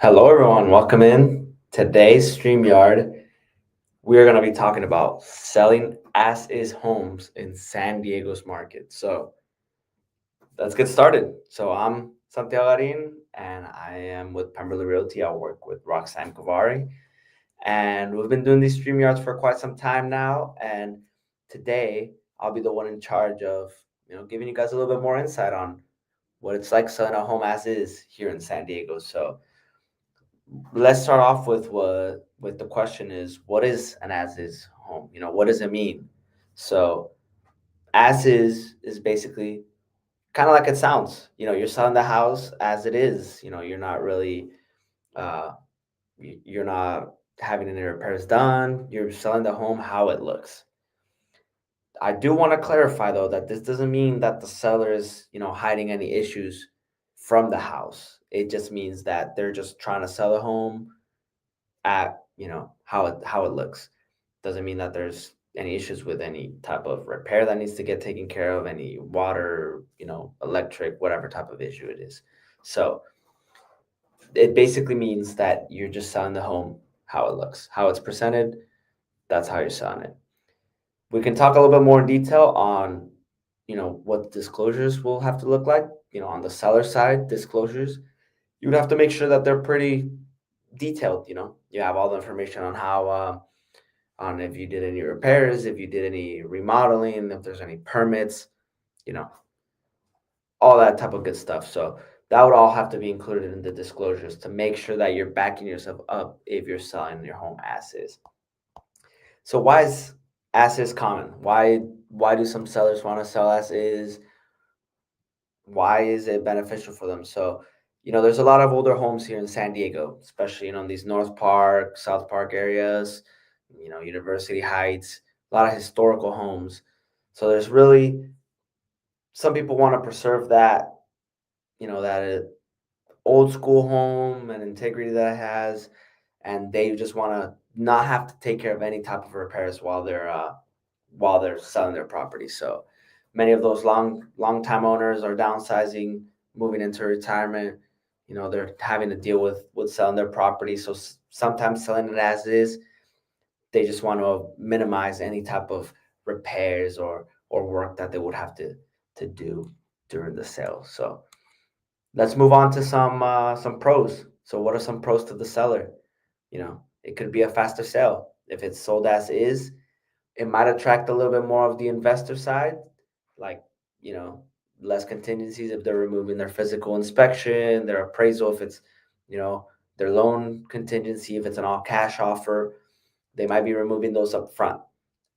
Hello, everyone. Welcome in. Today's StreamYard, we're going to be talking about selling as is homes in San Diego's market. So let's get started. So I'm Santiago Garin, and I am with Pemberley Realty. I work with Roxanne Kavari, and we've been doing these StreamYards for quite some time now. And today, I'll be the one in charge of giving you guys a little bit more insight on what it's like selling a home as is here in San Diego. So let's start off with what the question is: what is an as is home? What does it mean? So as is basically kind of like it sounds. You're selling the house as it is. You're not really uh you're not having any repairs done. You're selling the home how it looks. I do want to clarify though that this doesn't mean that the seller is hiding any issues from the house. It just means that they're just trying to sell the home at how it looks. Doesn't mean that there's any issues with any type of repair that needs to get taken care of, any water, electric, whatever type of issue it is. So it basically means that you're just selling the home how it looks, how it's presented. That's how you're selling it. We can talk a little bit more in detail on what disclosures will have to look like. On the seller side, disclosures, you would have to make sure that they're pretty detailed. You have all the information on how on if you did any repairs, if you did any remodeling, if there's any permits, you know, all that type of good stuff. So that would all have to be included in the disclosures to make sure that you're backing yourself up if you're selling your home as is. So why is as is common? Why do some sellers want to sell as is? Why is it beneficial for them? So, there's a lot of older homes here in San Diego, especially in these North Park, South Park areas, University Heights, a lot of historical homes. So there's really some people want to preserve that, old school home and integrity that it has, and they just want to not have to take care of any type of repairs while they're selling their property. So many of those long time owners are downsizing, moving into retirement. They're having to deal with selling their property. So sometimes selling it as is, they just want to minimize any type of repairs or work that they would have to do during the sale. So let's move on to some pros. So what are some pros to the seller? It could be a faster sale if it's sold as is. It might attract a little bit more of the investor side, like you know less contingencies if they're removing their physical inspection, their appraisal, if it's you know their loan contingency, if it's an all cash offer. They might be removing those up front,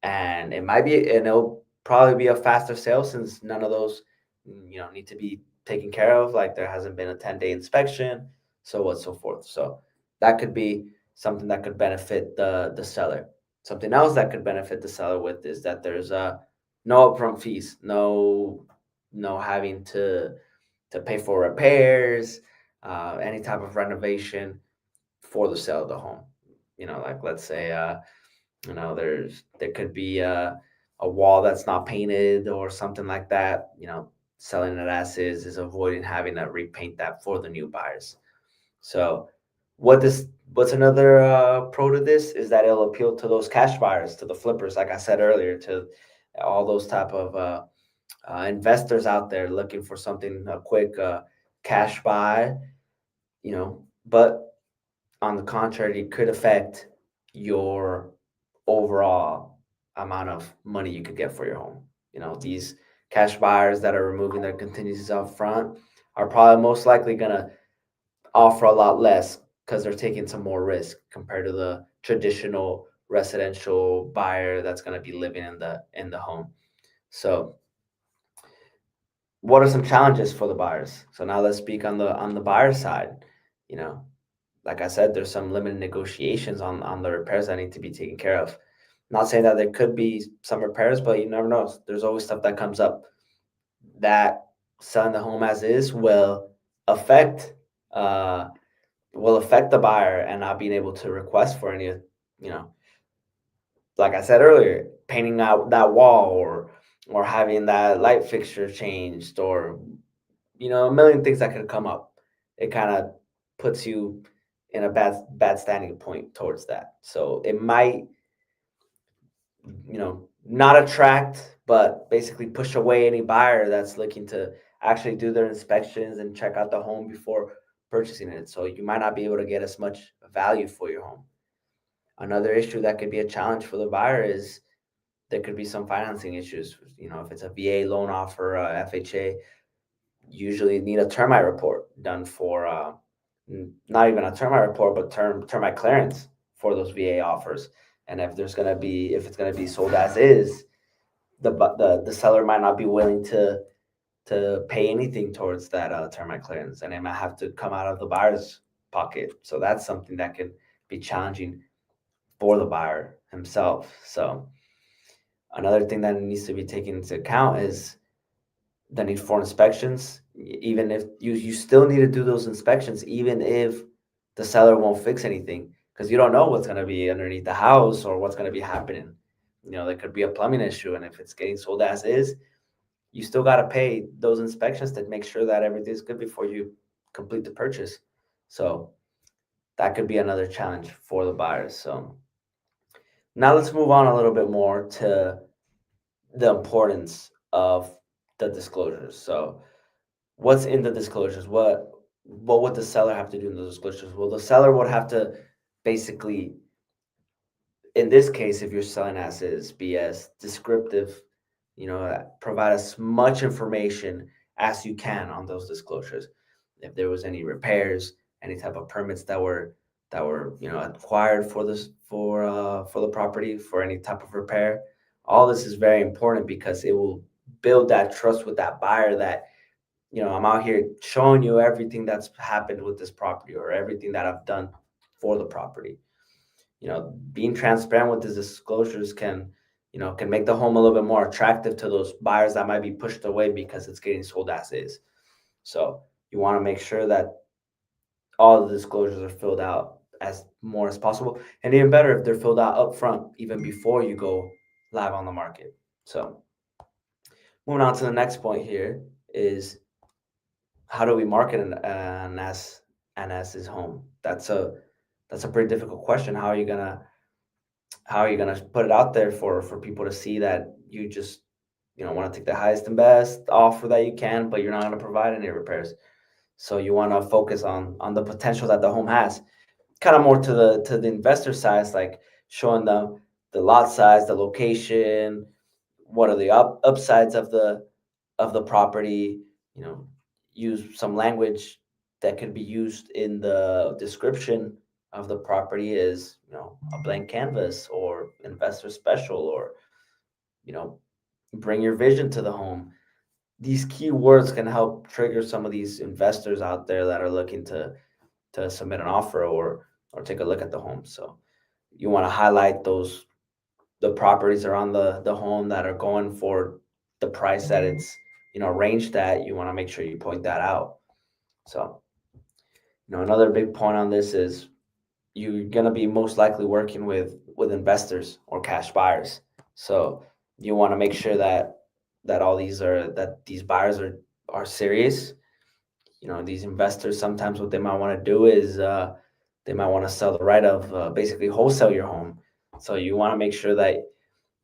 and it'll probably be a faster sale since none of those need to be taken care of, like there hasn't been a 10-day inspection, so on so forth. So that could be something that could benefit the seller. Something else that could benefit the seller with is that there's no upfront fees, no having to pay for repairs, any type of renovation for the sale of the home. Like let's say there could be a wall that's not painted or something like that. Selling it as is avoiding having to repaint that for the new buyers. So what's another pro to this is that it'll appeal to those cash buyers, to the flippers, like I said earlier, to all those type of investors out there looking for something, a quick cash buy. But on the contrary, it could affect your overall amount of money you could get for your home. These cash buyers that are removing their contingencies up front are probably most likely going to offer a lot less because they're taking some more risk compared to the traditional residential buyer that's going to be living in the home. So what are some challenges for the buyers? So now let's speak on the buyer side. You know, like I said, there's some limited negotiations on the repairs that need to be taken care of. Not saying that there could be some repairs, but you never know. There's always stuff that comes up that selling the home as is affect uh, will affect the buyer and not being able to request for any, you know, like I said earlier, painting out that wall or having that light fixture changed or a million things that could come up. It kind of puts you in a bad standing point towards that. So it might, not attract, but basically push away any buyer that's looking to actually do their inspections and check out the home before purchasing it. So you might not be able to get as much value for your home. Another issue that could be a challenge for the buyer is there could be some financing issues. If it's a VA loan offer, FHA, usually need a termite report done for not even a termite report, but termite clearance for those VA offers. And if it's gonna be sold as is, the seller might not be willing to pay anything towards that termite clearance, and it might have to come out of the buyer's pocket. So that's something that could be challenging for the buyer himself. So another thing that needs to be taken into account is the need for inspections. Even if you still need to do those inspections, even if the seller won't fix anything, because you don't know what's going to be underneath the house or what's going to be happening. There could be a plumbing issue, and if it's getting sold as is, you still got to pay those inspections to make sure that everything's good before you complete the purchase. So that could be another challenge for the buyers. So now let's move on a little bit more to the importance of the disclosures. So what's in the disclosures? What would the seller have to do in the disclosures? Well, the seller would have to basically, in this case, if you're selling as is, be as descriptive, provide as much information as you can on those disclosures. If there was any repairs, any type of permits that were acquired for the property for any type of repair, all this is very important because it will build that trust with that buyer that I'm out here showing you everything that's happened with this property or everything that I've done for the property. Being transparent with the disclosures can make the home a little bit more attractive to those buyers that might be pushed away because it's getting sold as is. So you want to make sure that all the disclosures are filled out as more as possible, and even better if they're filled out up front, even before you go live on the market. So moving on to the next point here is how do we market an home? That's a pretty difficult question. How are you gonna put it out there for people to see that you just want to take the highest and best offer that you can, but you're not going to provide any repairs. So you want to focus on the potential that the home has. Kind of more to the investor side, like showing them the lot size, the location, what are the upsides of the property. You know, use some language that can be used in the description of the property is a blank canvas or investor special or you know bring your vision to the home. These keywords can help trigger some of these investors out there that are looking to submit an offer or take a look at the home. So you want to highlight the properties around the home that are going for the price that it's ranged at. You want to make sure you point that out. So another big point on this is you're going to be most likely working with investors or cash buyers. So you want to make sure that these buyers are serious. These investors, sometimes what they might want to do is they might want to sell the right of basically wholesale your home. So you want to make sure that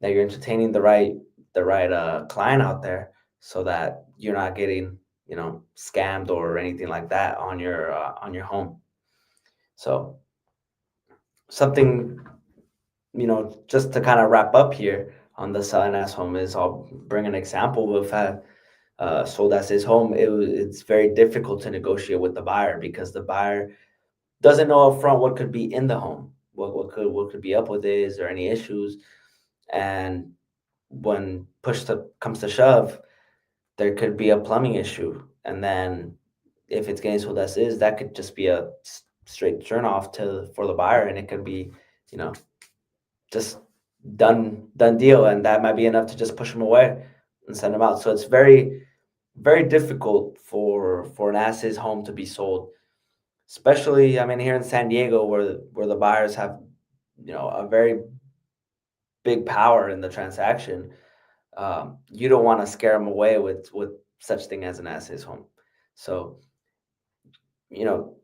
you're entertaining the right client out there, so that you're not getting scammed or anything like that on your home. So something, just to kind of wrap up here on the selling as home is, I'll bring an example of sold as his home. It's very difficult to negotiate with the buyer because the buyer doesn't know upfront what could be in the home, what could be up with it, is there any issues, and when comes to shove, there could be a plumbing issue, and then if it's getting sold as is, that could just be a straight turn off for the buyer, and it could be you know just done deal, and that might be enough to just push them away and send them out. So it's very very difficult for an as-is home to be sold, especially I mean here in San Diego where the buyers have a very big power in the transaction. You don't want to scare them away with such thing as an as-is home. So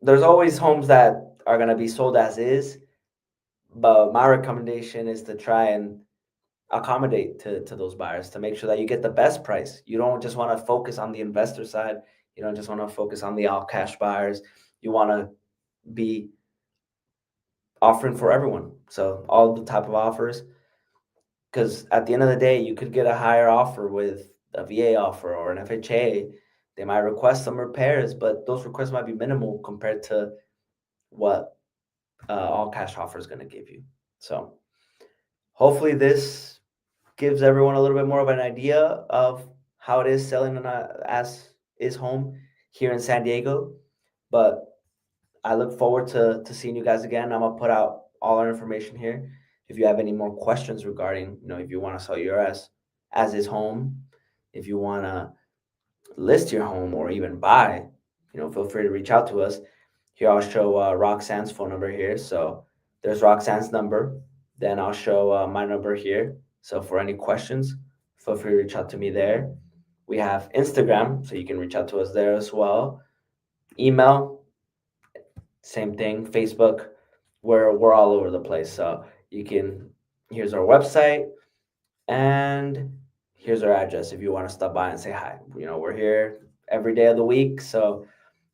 there's always homes that are going to be sold as is. But my recommendation is to try and accommodate to those buyers to make sure that you get the best price. You don't just want to focus on the investor side. You don't just want to focus on the all cash buyers. You want to be offering for everyone. So all the type of offers, because at the end of the day, you could get a higher offer with a VA offer or an FHA. They might request some repairs, but those requests might be minimal compared to what all cash offer is going to give you. So hopefully this gives everyone a little bit more of an idea of how it is selling as is home here in San Diego. But I look forward to seeing you guys again. I'm gonna put out all our information here. If you have any more questions regarding, if you want to sell your as is home, if you want to list your home or even buy, feel free to reach out to us. Here I'll show Roxanne's phone number here. So there's Roxanne's number. Then I'll show my number here. So for any questions, feel free to reach out to me there. We have Instagram, so you can reach out to us there as well. Email, same thing. Facebook, we're all over the place. So here's our website, and here's our address if you want to stop by and say hi. We're here every day of the week, so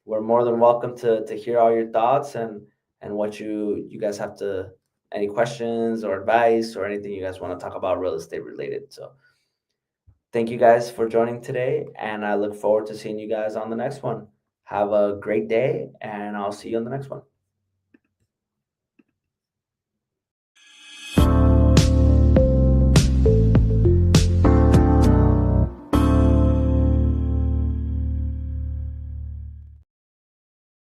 we're more than welcome to hear all your thoughts and what you guys have to, any questions or advice or anything you guys want to talk about real estate related. So thank you guys for joining today, and I look forward to seeing you guys on the next one. Have a great day, and I'll see you on the next one.